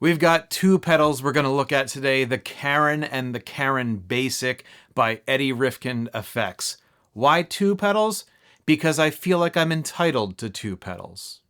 We've got two pedals we're going to look at today, the Karen and the Karen Basic by Eddie Rifkind Effects. Why two pedals? Because I feel like I'm entitled to two pedals.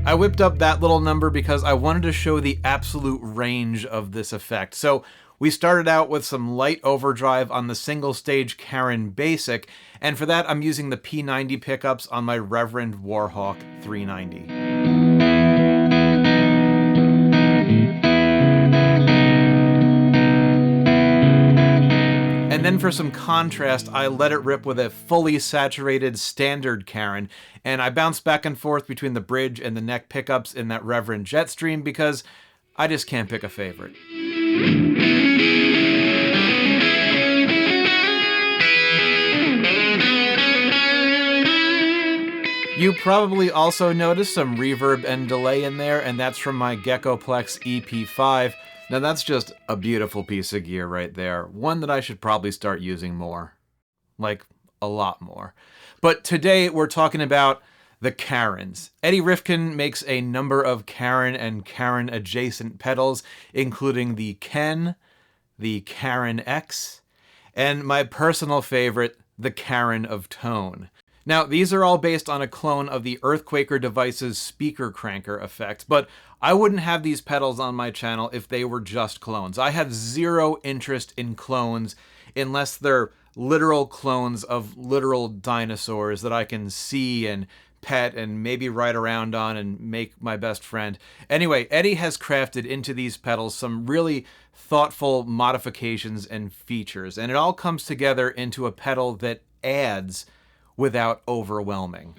I whipped up that little number because I wanted to show the absolute range of this effect. So we started out with some light overdrive on the single stage Karen Basic, and for that I'm using the P90 pickups on my Reverend Warhawk 390. And then for some contrast, I let it rip with a fully saturated standard Karen, and I bounced back and forth between the bridge and the neck pickups in that Reverend Jetstream because I just can't pick a favorite. You probably also noticed some reverb and delay in there, and that's from my Geckoplex EP5. Now that's just a beautiful piece of gear right there. One that I should probably start using more. Like, a lot more. But today we're talking about the Karens. Eddie Rifkind makes a number of Karen and Karen adjacent pedals, including the Ken, the Karen X, and my personal favorite, the Karen of Tone. Now, these are all based on a clone of the Earthquaker Devices speaker cranker effect, but I wouldn't have these pedals on my channel if they were just clones. I have zero interest in clones unless they're literal clones of literal dinosaurs that I can see and pet and maybe ride around on and make my best friend. Anyway, Eddie has crafted into these pedals some really thoughtful modifications and features, and it all comes together into a pedal that adds without overwhelming.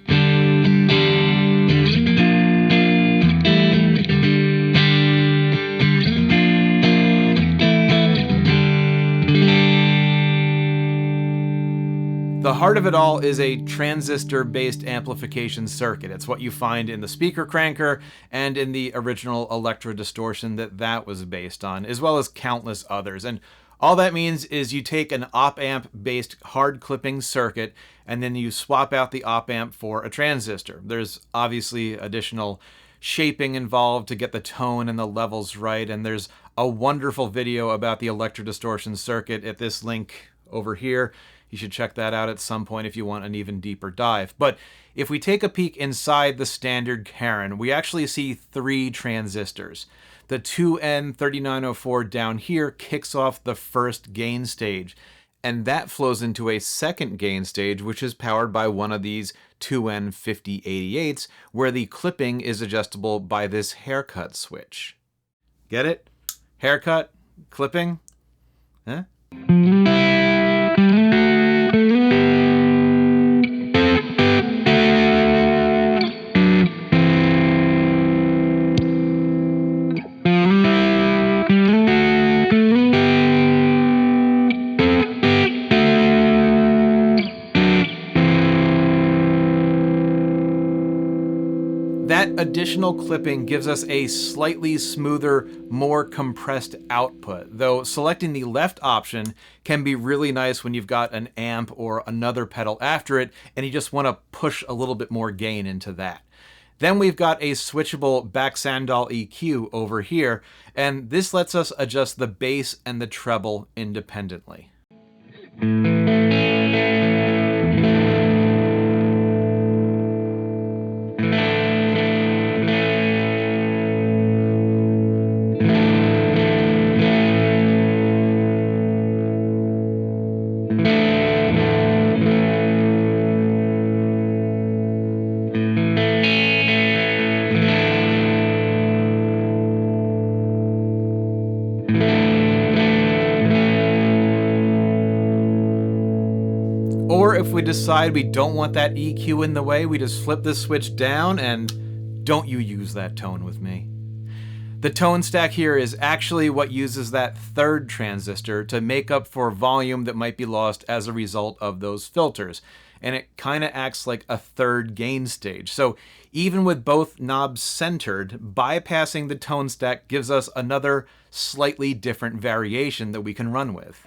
The heart of it all is a transistor-based amplification circuit. It's what you find in the speaker cranker and in the original Electro Distortion that was based on, as well as countless others. And all that means is you take an op-amp-based hard clipping circuit and then you swap out the op-amp for a transistor. There's obviously additional shaping involved to get the tone and the levels right, and there's a wonderful video about the Electro Distortion circuit at this link over here. You should check that out at some point if you want an even deeper dive. But if we take a peek inside the standard Karen, we actually see three transistors. The 2N3904 down here kicks off the first gain stage, and that flows into a second gain stage, which is powered by one of these 2N5088s, where the clipping is adjustable by this haircut switch. Get it? Haircut? Clipping? Huh? That additional clipping gives us a slightly smoother, more compressed output, though selecting the left option can be really nice when you've got an amp or another pedal after it and you just want to push a little bit more gain into that. Then we've got a switchable back-Sandal EQ over here, and this lets us adjust the bass and the treble independently. Or if we decide we don't want that EQ in the way, we just flip this switch down and don't you use that tone with me. The tone stack here is actually what uses that third transistor to make up for volume that might be lost as a result of those filters. And it kind of acts like a third gain stage. So even with both knobs centered, bypassing the tone stack gives us another slightly different variation that we can run with.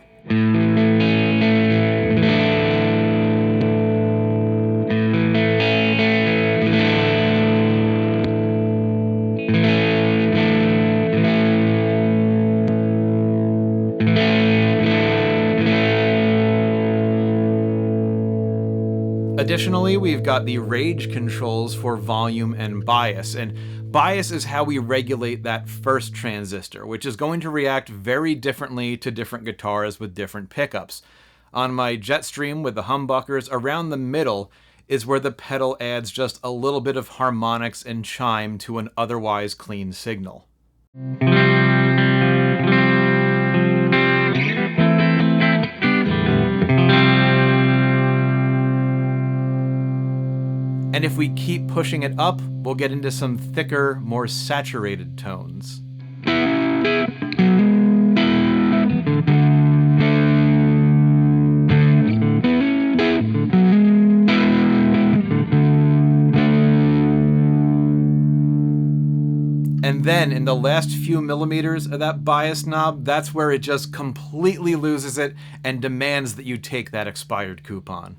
Additionally, we've got the range controls for volume and bias, and bias is how we regulate that first transistor, which is going to react very differently to different guitars with different pickups. On my Jetstream with the humbuckers, around the middle is where the pedal adds just a little bit of harmonics and chime to an otherwise clean signal. And if we keep pushing it up, we'll get into some thicker, more saturated tones. And then in the last few millimeters of that bias knob, that's where it just completely loses it and demands that you take that expired coupon.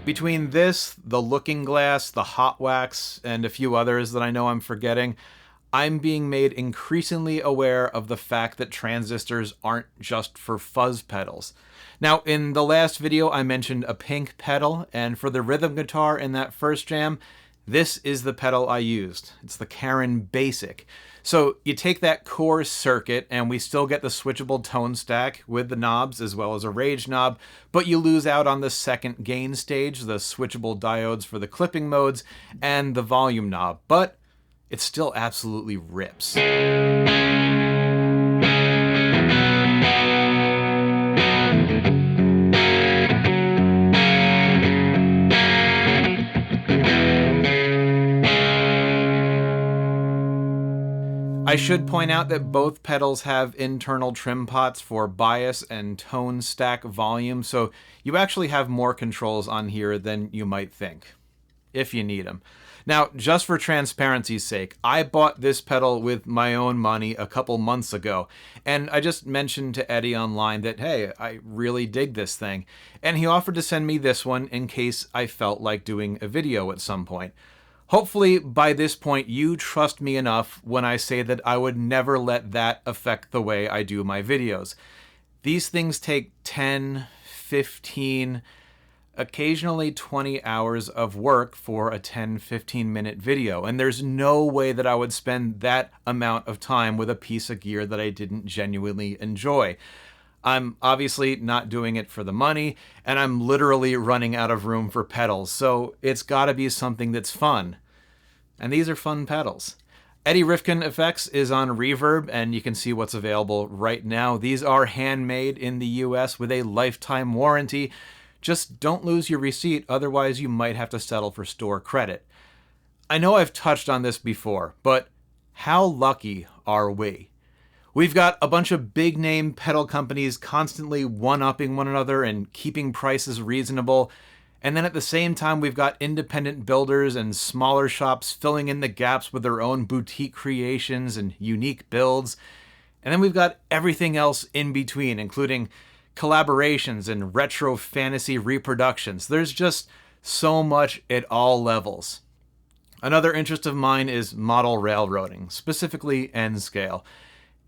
Between this, the Looking Glass, the Hot Wax, and a few others that I know I'm forgetting, I'm being made increasingly aware of the fact that transistors aren't just for fuzz pedals. Now, in the last video, I mentioned a pink pedal, and for the rhythm guitar in that first jam, this is the pedal I used. It's the Karen Basic. So you take that core circuit and we still get the switchable tone stack with the knobs as well as a range knob, but you lose out on the second gain stage, the switchable diodes for the clipping modes, and the volume knob, but it still absolutely rips. I should point out that both pedals have internal trim pots for bias and tone stack volume, so you actually have more controls on here than you might think, if you need them. Now, just for transparency's sake, I bought this pedal with my own money a couple months ago, and I just mentioned to Eddie online that, hey, I really dig this thing, and he offered to send me this one in case I felt like doing a video at some point. Hopefully, by this point, you trust me enough when I say that I would never let that affect the way I do my videos. These things take 10, 15, occasionally 20 hours of work for a 10-15 minute video, and there's no way that I would spend that amount of time with a piece of gear that I didn't genuinely enjoy. I'm obviously not doing it for the money, and I'm literally running out of room for pedals, so it's gotta be something that's fun. And these are fun pedals. Eddie Rifkind Effects is on Reverb, and you can see what's available right now. These are handmade in the US with a lifetime warranty. Just don't lose your receipt, otherwise you might have to settle for store credit. I know I've touched on this before, but how lucky are we? We've got a bunch of big name pedal companies constantly one-upping one another and keeping prices reasonable. And then at the same time, we've got independent builders and smaller shops filling in the gaps with their own boutique creations and unique builds. And then we've got everything else in between, including collaborations and retro fantasy reproductions. There's just so much at all levels. Another interest of mine is model railroading, specifically N scale.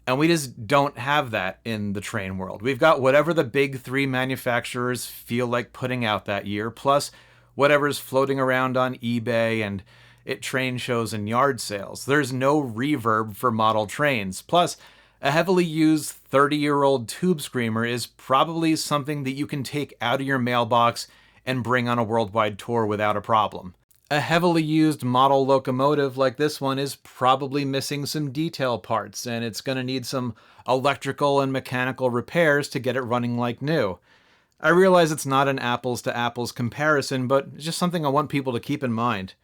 And we just don't have that in the train world. We've got whatever the big three manufacturers feel like putting out that year, plus whatever's floating around on eBay and at train shows and yard sales. There's no reverb for model trains. Plus, a heavily used 30-year-old tube screamer is probably something that you can take out of your mailbox and bring on a worldwide tour without a problem. A heavily used model locomotive like this one is probably missing some detail parts, and it's going to need some electrical and mechanical repairs to get it running like new. I realize it's not an apples to apples comparison, but it's just something I want people to keep in mind.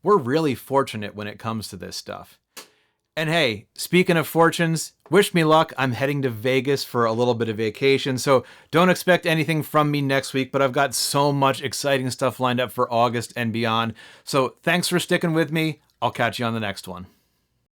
We're really fortunate when it comes to this stuff. And hey, speaking of fortunes, wish me luck. I'm heading to Vegas for a little bit of vacation, so don't expect anything from me next week, but I've got so much exciting stuff lined up for August and beyond. So thanks for sticking with me. I'll catch you on the next one.